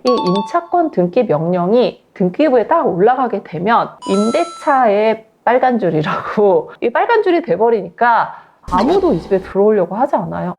이 임차권 등기 명령이 등기부에 딱 올라가게 되면 임대차의 빨간 줄이라고 이 빨간 줄이 돼버리니까 아무도 이 집에 들어오려고 하지 않아요.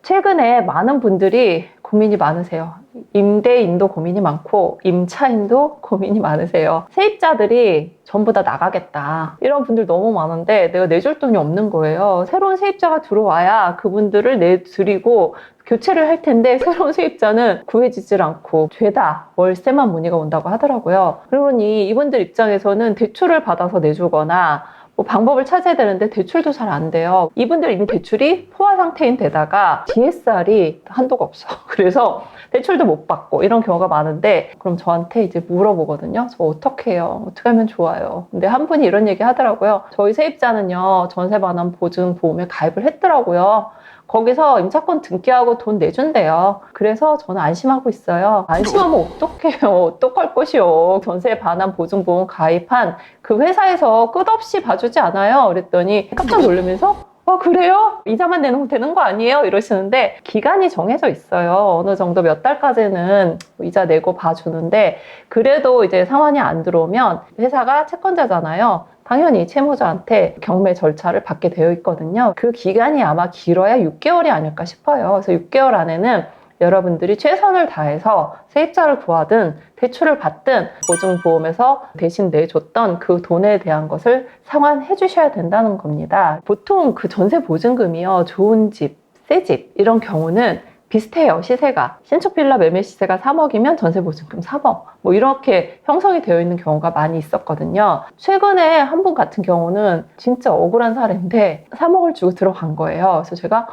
최근에 많은 분들이 고민이 많으세요. 임대인도 고민이 많고 임차인도 고민이 많으세요. 세입자들이 전부 다 나가겠다 이런 분들 너무 많은데 내가 내줄 돈이 없는 거예요. 새로운 세입자가 들어와야 그분들을 내드리고 교체를 할 텐데 새로운 세입자는 구해지질 않고 죄다 월세만 문의가 온다고 하더라고요. 그러니 이분들 입장에서는 대출을 받아서 내주거나 방법을 찾아야 되는데 대출도 잘 안 돼요. 이분들 이미 대출이 포화 상태인 데다가 DSR이 한도가 없어. 그래서 대출도 못 받고 이런 경우가 많은데 그럼 저한테 이제 물어보거든요. 저 어떻게 해요? 어떻게 하면 좋아요? 근데 한 분이 이런 얘기 하더라고요. 저희 세입자는요 전세 반환 보증 보험에 가입을 했더라고요. 거기서 임차권 등기하고 돈 내준대요. 그래서 저는 안심하고 있어요. 안심하면 어떡해요? 어떡할 것이요? 전세 반환 보증보험 가입한 그 회사에서 끝없이 봐주지 않아요. 그랬더니 깜짝 놀라면서 그래요? 이자만 내면 되는 거 아니에요? 이러시는데 기간이 정해져 있어요. 어느 정도 몇 달까지는 이자 내고 봐주는데 그래도 이제 상환이 안 들어오면 회사가 채권자잖아요. 당연히 채무자한테 경매 절차를 받게 되어 있거든요. 그 기간이 아마 길어야 6개월이 아닐까 싶어요. 그래서 6개월 안에는 여러분들이 최선을 다해서 세입자를 구하든 대출을 받든 보증보험에서 대신 내줬던 그 돈에 대한 것을 상환해 주셔야 된다는 겁니다. 보통 그 전세 보증금이요. 좋은 집, 새 집 이런 경우는 비슷해요. 시세가. 신축 빌라 매매 시세가 3억이면 전세 보증금 3억. 뭐 이렇게 형성이 되어 있는 경우가 많이 있었거든요. 최근에 한 분 같은 경우는 진짜 억울한 사례인데 3억을 주고 들어간 거예요. 그래서 제가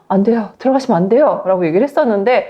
안 돼요. 들어가시면 안 돼요. 라고 얘기를 했었는데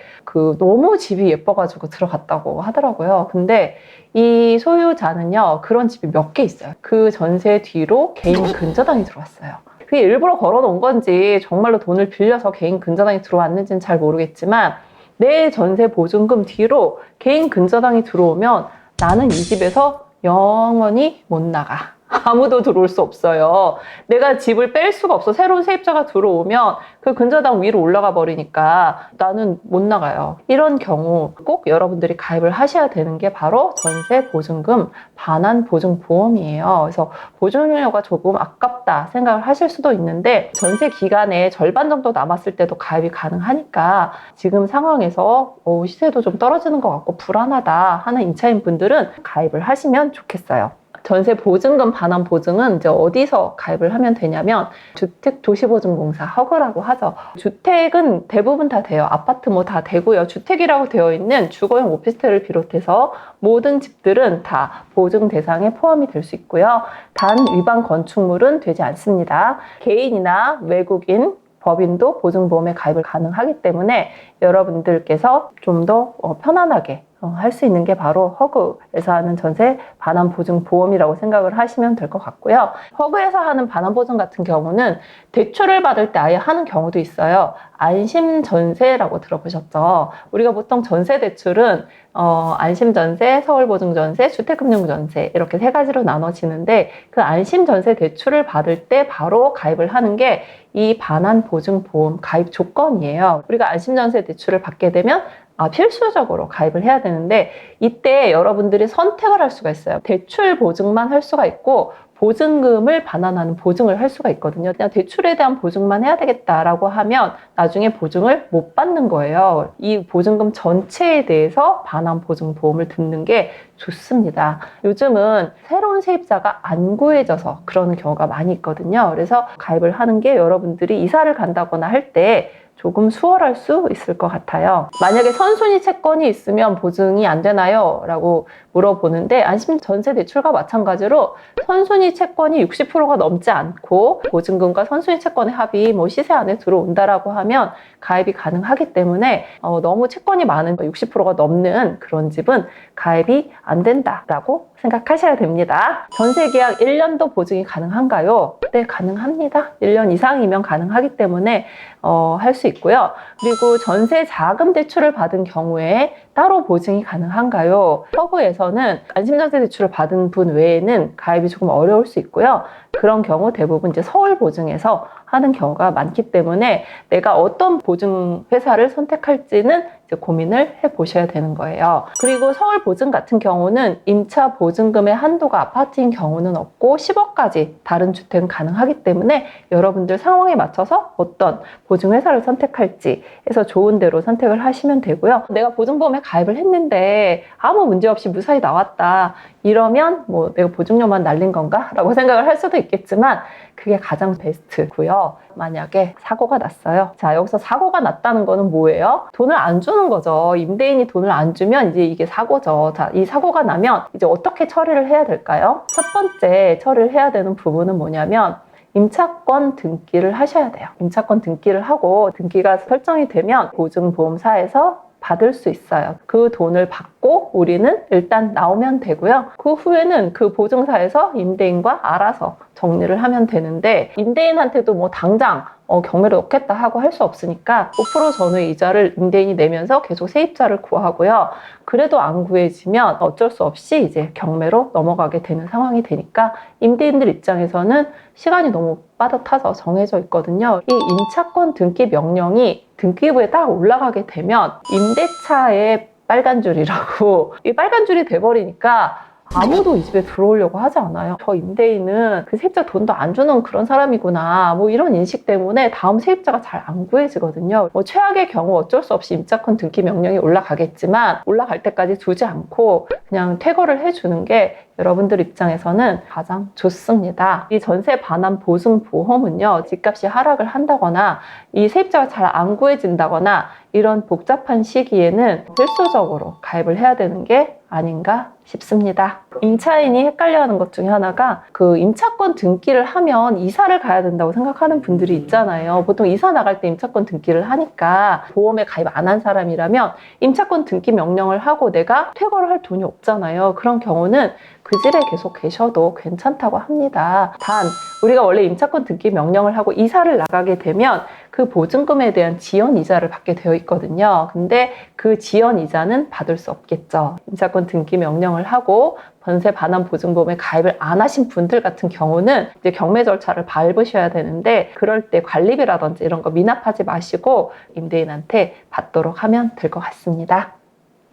너무 집이 예뻐가지고 들어갔다고 하더라고요. 근데 이 소유자는요. 그런 집이 몇 개 있어요. 그 전세 뒤로 개인 근저당이 들어왔어요. 그게 일부러 걸어놓은 건지 정말로 돈을 빌려서 개인 근저당이 들어왔는지는 잘 모르겠지만 내 전세 보증금 뒤로 개인 근저당이 들어오면 나는 이 집에서 영원히 못 나가. 아무도 들어올 수 없어요. 내가 집을 뺄 수가 없어. 새로운 세입자가 들어오면 그 근저당 위로 올라가 버리니까 나는 못 나가요. 이런 경우 꼭 여러분들이 가입을 하셔야 되는 게 바로 전세 보증금 반환 보증보험이에요. 그래서 보증료가 조금 아깝다 생각을 하실 수도 있는데 전세 기간에 절반 정도 남았을 때도 가입이 가능하니까 지금 상황에서 시세도 좀 떨어지는 것 같고 불안하다 하는 임차인 분들은 가입을 하시면 좋겠어요. 전세 보증금 반환 보증은 이제 어디서 가입을 하면 되냐면 주택도시보증공사 허그라고 하죠. 주택은 대부분 다 돼요. 아파트 뭐 다 되고요. 주택이라고 되어 있는 주거용 오피스텔을 비롯해서 모든 집들은 다 보증 대상에 포함이 될 수 있고요. 단 위반 건축물은 되지 않습니다. 개인이나 외국인 법인도 보증보험에 가입을 가능하기 때문에 여러분들께서 좀 더 편안하게 할 수 있는 게 바로 허그에서 하는 전세 반환 보증 보험이라고 생각을 하시면 될 것 같고요. 허그에서 하는 반환 보증 같은 경우는 대출을 받을 때 아예 하는 경우도 있어요. 안심전세라고 들어보셨죠? 우리가 보통 전세 대출은 안심전세, 서울보증전세, 주택금융전세 이렇게 세 가지로 나눠지는데 그 안심전세 대출을 받을 때 바로 가입을 하는 게 이 반환 보증 보험 가입 조건이에요. 우리가 안심전세 대출을 받게 되면 필수적으로 가입을 해야 되는데 이때 여러분들이 선택을 할 수가 있어요. 대출 보증만 할 수가 있고 보증금을 반환하는 보증을 할 수가 있거든요. 그냥 대출에 대한 보증만 해야 되겠다라고 하면 나중에 보증을 못 받는 거예요. 이 보증금 전체에 대해서 반환 보증 보험을 듣는 게 좋습니다. 요즘은 새로운 세입자가 안 구해져서 그러는 경우가 많이 있거든요. 그래서 가입을 하는 게 여러분들이 이사를 간다거나 할 때 조금 수월할 수 있을 것 같아요. 만약에 선순위 채권이 있으면 보증이 안 되나요? 라고 물어보는데 안심전세 대출과 마찬가지로 선순위 채권이 60%가 넘지 않고 보증금과 선순위 채권의 합이 시세 안에 들어온다라고 하면 가입이 가능하기 때문에 너무 채권이 많은 60%가 넘는 그런 집은 가입이 안 된다라고 생각하셔야 됩니다. 전세계약 1년도 보증이 가능한가요? 네, 가능합니다. 1년 이상이면 가능하기 때문에 할 수 있고요. 그리고 전세 자금 대출을 받은 경우에 따로 보증이 가능한가요? 서구에서는 안심전세 대출을 받은 분 외에는 가입이 조금 어려울 수 있고요. 그런 경우 대부분 이제 서울 보증에서 하는 경우가 많기 때문에 내가 어떤 보증 회사를 선택할지는 이제 고민을 해보셔야 되는 거예요. 그리고 서울 보증 같은 경우는 임차 보증금의 한도가 아파트인 경우는 없고 10억까지 다른 주택은 가능하기 때문에 여러분들 상황에 맞춰서 어떤 보증 회사를 선택할지 해서 좋은 대로 선택을 하시면 되고요. 내가 보증보험에 가입을 했는데 아무 문제 없이 무사히 나왔다. 이러면 뭐 내가 보증료만 날린 건가? 라고 생각을 할 수도 있겠지만 그게 가장 베스트고요. 만약에 사고가 났어요. 자, 여기서 사고가 났다는 거는 뭐예요? 돈을 안 주는 거죠. 임대인이 돈을 안 주면 이제 이게 사고죠. 자, 이 사고가 나면 이제 어떻게 처리를 해야 될까요? 첫 번째 처리를 해야 되는 부분은 뭐냐면 임차권 등기를 하셔야 돼요. 임차권 등기를 하고 등기가 설정이 되면 보증보험사에서 받을 수 있어요. 그 돈을 받고 우리는 일단 나오면 되고요. 그 후에는 그 보증사에서 임대인과 알아서 정리를 하면 되는데 임대인한테도 뭐 당장 경매를 넣겠다 하고 할 수 없으니까 5% 전후의 이자를 임대인이 내면서 계속 세입자를 구하고요. 그래도 안 구해지면 어쩔 수 없이 이제 경매로 넘어가게 되는 상황이 되니까 임대인들 입장에서는 시간이 너무 빠듯해서 정해져 있거든요. 이 임차권 등기 명령이 등기부에 딱 올라가게 되면 임대차의 빨간 줄이라고 이 빨간 줄이 돼버리니까 아무도 이 집에 들어오려고 하지 않아요. 저 임대인은 그 세입자 돈도 안 주는 그런 사람이구나 뭐 이런 인식 때문에 다음 세입자가 잘 안 구해지거든요. 뭐 최악의 경우 어쩔 수 없이 임차권 등기 명령이 올라가겠지만 올라갈 때까지 두지 않고 그냥 퇴거를 해주는 게 여러분들 입장에서는 가장 좋습니다. 이 전세 반환 보증 보험은요, 집값이 하락을 한다거나 이 세입자가 잘 안 구해진다거나 이런 복잡한 시기에는 필수적으로 가입을 해야 되는 게 아닌가 싶습니다. 임차인이 헷갈려하는 것 중에 하나가 그 임차권 등기를 하면 이사를 가야 된다고 생각하는 분들이 있잖아요. 보통 이사 나갈 때 임차권 등기를 하니까 보험에 가입 안 한 사람이라면 임차권 등기 명령을 하고 내가 퇴거를 할 돈이 없잖아요. 그런 경우는 그 집에 계속 계셔도 괜찮다고 합니다. 단 우리가 원래 임차권 등기 명령을 하고 이사를 나가게 되면 그 보증금에 대한 지연 이자를 받게 되어 있거든요. 근데 그 지연 이자는 받을 수 없겠죠. 임차권 등기 명령을 하고 전세 반환 보증보험에 가입을 안 하신 분들 같은 경우는 이제 경매 절차를 밟으셔야 되는데 그럴 때 관리비라든지 이런 거 미납하지 마시고 임대인한테 받도록 하면 될 것 같습니다.